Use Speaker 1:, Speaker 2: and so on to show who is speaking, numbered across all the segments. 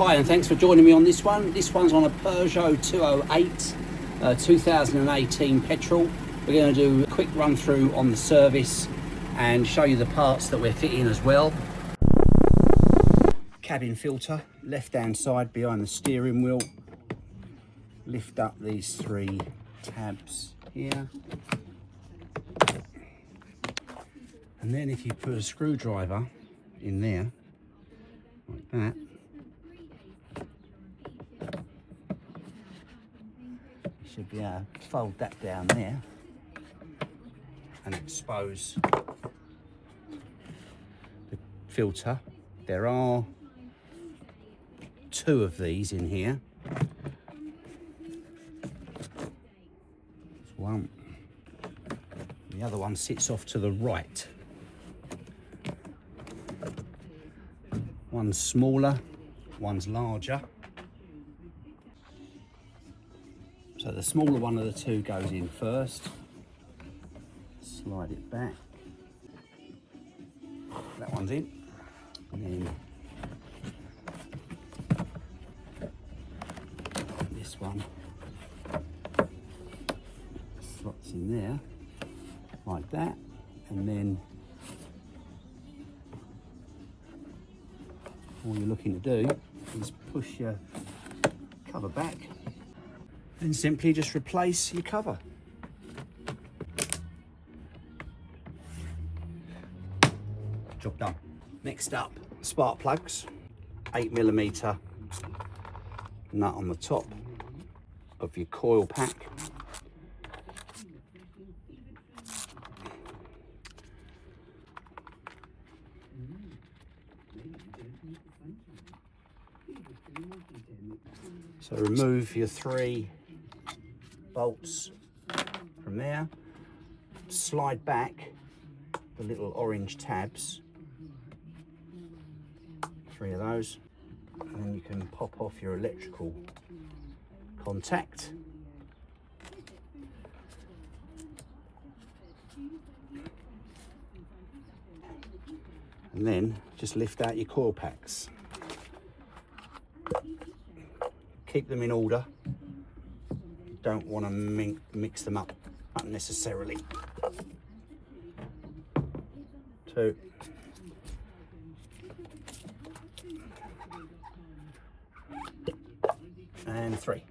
Speaker 1: Hi, and thanks for joining me on this one. This one's on a Peugeot 208 2018 petrol. We're going to do a quick run through on the service and show you the parts that we're fitting as well. Cabin filter, left hand side behind the steering wheel. Lift up these three tabs here. And then if you put a screwdriver in there, like that, you should be able to fold that down there and expose the filter. There are two of these in here. There's one. The other one sits off to the right. One's smaller, one's larger. So the smaller one of the two goes in first. Slide it back. That one's in. And then this one slots in there like that, and then all you're looking to do is push your cover back and simply just replace your cover. Job done. Next up, spark plugs, 8mm nut on the top of your coil pack. So remove your three bolts from there, slide back the little orange tabs, three of those, and then you can pop off your electrical contact. And then just lift out your coil packs. Keep them in order. You don't want to mix them up unnecessarily. 2. And 3.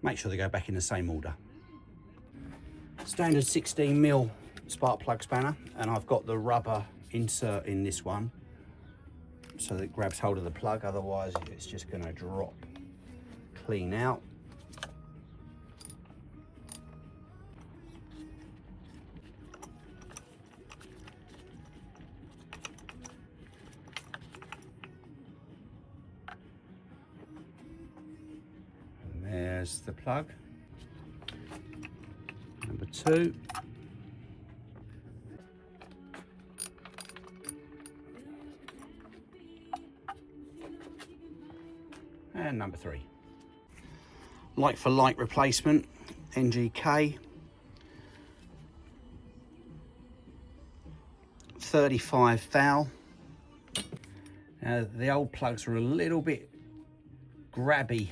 Speaker 1: Make sure they go back in the same order. Standard 16mm spark plug spanner, and I've got the rubber insert in this one so that it grabs hold of the plug, otherwise it's just going to drop clean out. And there's the plug, number 2. And number 3. Like for like replacement, NGK, 35 thou. Now the old plugs are a little bit grabby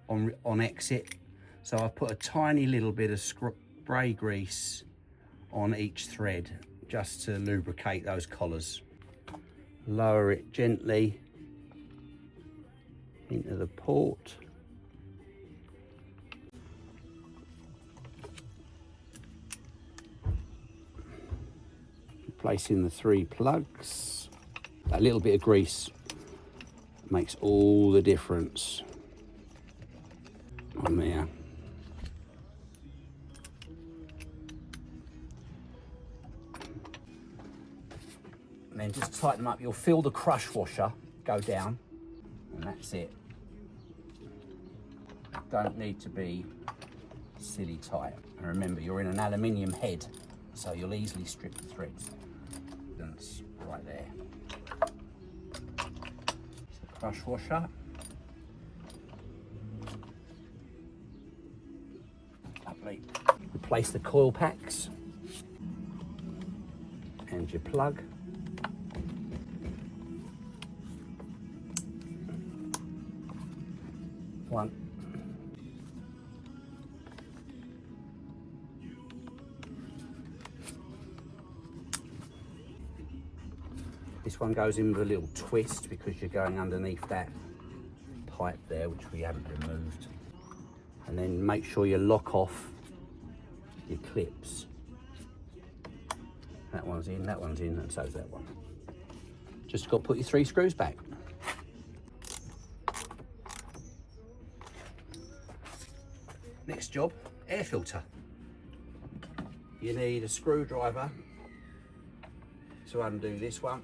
Speaker 1: on exit, so I've put a tiny little bit of spray grease on each thread just to lubricate those collars. Lower it gently into the port. Place in the 3 plugs. A little bit of grease makes all the difference on there. And then just tighten them up. You'll feel the crush washer go down, and that's it. Don't need to be silly tight. And remember, you're in an aluminium head, so you'll easily strip the threads. That's right there. So crush washer. Lovely. Replace the coil packs and your plug. one. This one goes in with a little twist because you're going underneath that pipe there, which we haven't removed. And then make sure you lock off your clips. That one's in, and so's that one. Just got to put your 3 screws back. Next job, air filter. You need a screwdriver to undo this one.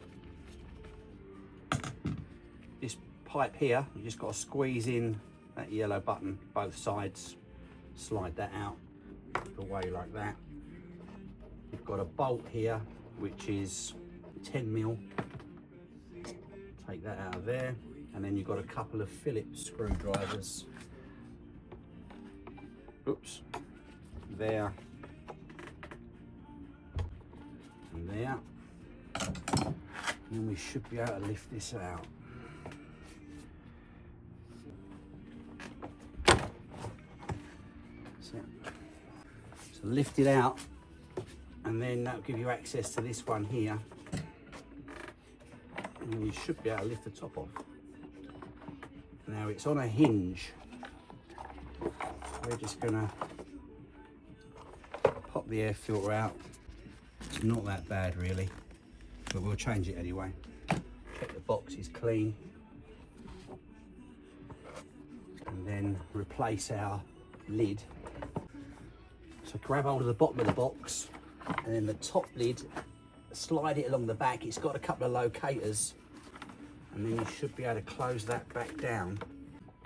Speaker 1: This pipe here, you just got to squeeze in that yellow button, both sides, slide that out away like that. You've got a bolt here, which is 10mm. Take that out of there, and then you've got a couple of Phillips screwdrivers. Oops, there and there. And then we should be able to lift this out. So lift it out, and then that'll give you access to this one here. And you should be able to lift the top off. Now it's on a hinge. We're just gonna pop the air filter out. It's not that bad really, but we'll change it anyway. Check the box is clean. And then replace our lid. So grab hold of the bottom of the box, and then the top lid, slide it along the back. It's got a couple of locators, and then you should be able to close that back down.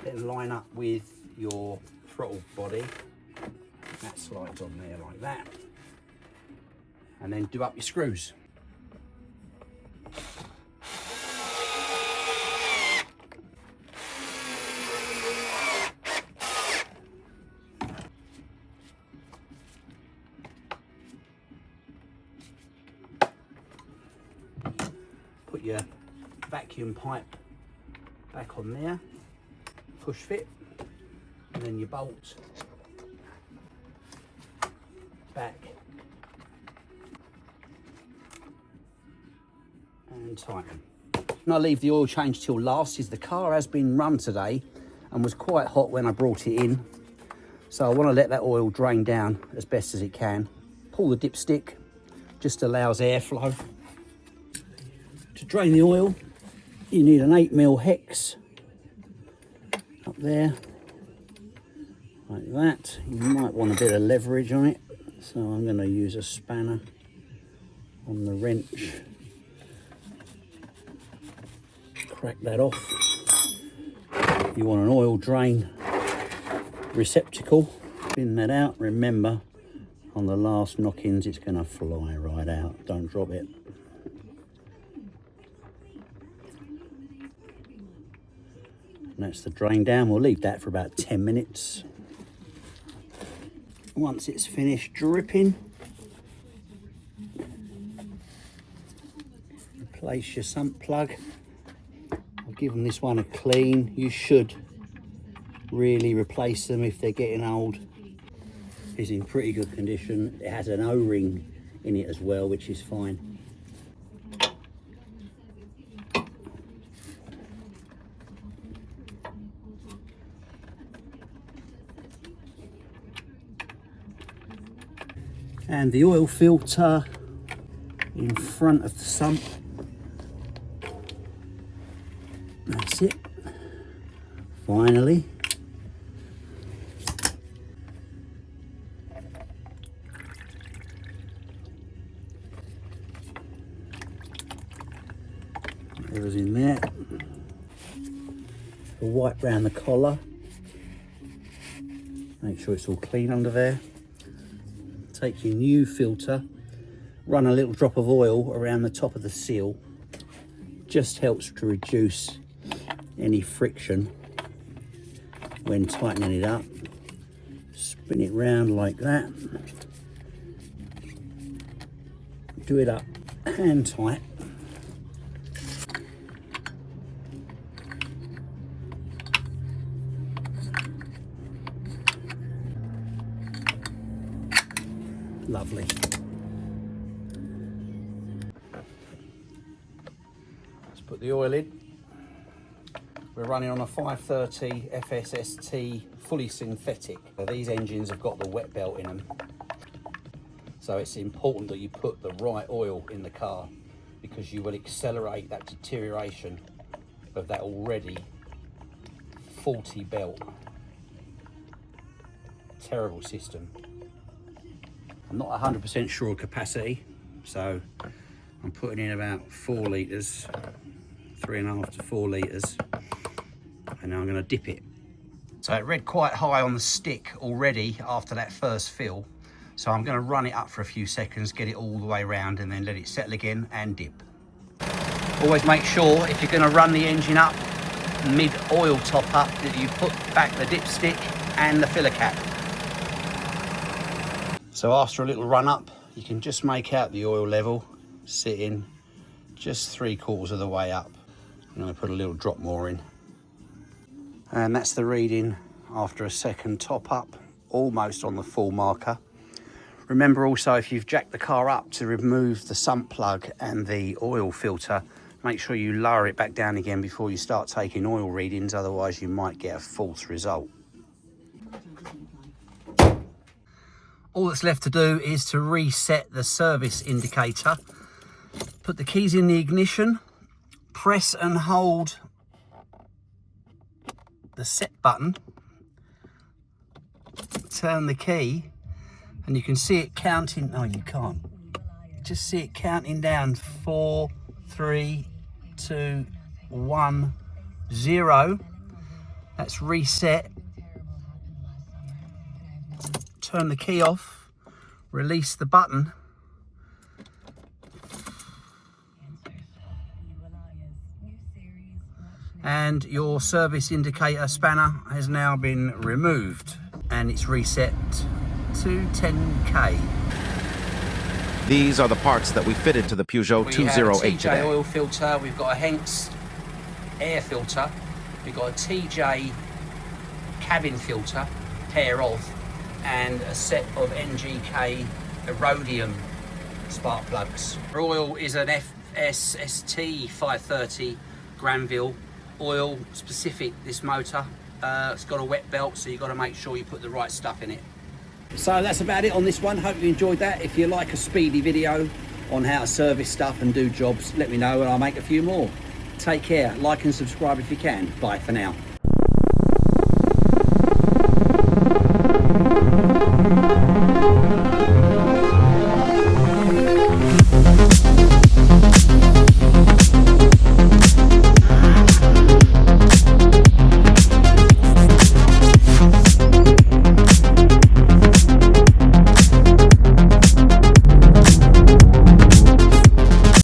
Speaker 1: Then line up with your throttle body. That slides on there like that. And then do up your screws. Put your vacuum pipe back on there, push fit, and then your bolt back and tighten. And I leave the oil change till last, as the car has been run today and was quite hot when I brought it in. So I want to let that oil drain down as best as it can. Pull the dipstick, just allows airflow. To drain the oil, you need an 8mm hex up there, like that. You might want a bit of leverage on it, so I'm going to use a spanner on the wrench. Crack that off. You want an oil drain receptacle. Spin that out. Remember, on the last knock-ins, it's going to fly right out. Don't drop it. And that's the drain down. We'll leave that for about 10 minutes. Once it's finished dripping, replace your sump plug. I've given this one a clean. You should really replace them if they're getting old. It's in pretty good condition. It has an O-ring in it as well, which is fine. And the oil filter in front of the sump. That's it. Finally. Whatever's in there. We'll wipe round the collar. Make sure it's all clean under there. Take your new filter, run a little drop of oil around the top of the seal. Just helps to reduce any friction when tightening it up. Spin it round like that. Do it up hand tight. Lovely. Let's put the oil in. We're running on a 530 FSST fully synthetic. So these engines have got the wet belt in them. So it's important that you put the right oil in the car, because you will accelerate that deterioration of that already faulty belt. Terrible system. I'm not 100% sure of capacity, so I'm putting in about 4 litres, 3.5 to 4 litres, and now I'm going to dip it. So it read quite high on the stick already after that first fill, so I'm going to run it up for a few seconds, get it all the way around, and then let it settle again and dip. Always make sure, if you're going to run the engine up mid-oil top up, that you put back the dipstick and the filler cap. So after a little run up, you can just make out the oil level sitting just 3/4 of the way up. I'm going to put a little drop more in. And that's the reading after a second top up, almost on the full marker. Remember also, if you've jacked the car up, to remove the sump plug and the oil filter, make sure you lower it back down again before you start taking oil readings, otherwise you might get a false result. All that's left to do is to reset the service indicator. Put the keys in the ignition, press and hold the set button, turn the key, and you can see it counting. No, you can't. Just see it counting down. 4, 3, 2, 1, 0. That's reset. Turn the key off, release the button, and your service indicator spanner has now been removed, and it's reset to 10k.
Speaker 2: These are the parts that we fitted to the Peugeot 208
Speaker 1: today.
Speaker 2: today.
Speaker 1: Oil filter, we've got a Henks air filter, we've got a TJ cabin filter, pair of, and a set of NGK Erodium spark plugs. Oil is an FSST 530 Granville oil specific, this motor. It's got a wet belt, so you've got to make sure you put the right stuff in it. So that's about it on this one. Hope you enjoyed that. If you like a speedy video on how to service stuff and do jobs, let me know and I'll make a few more. Take care, like and subscribe if you can. Bye for now.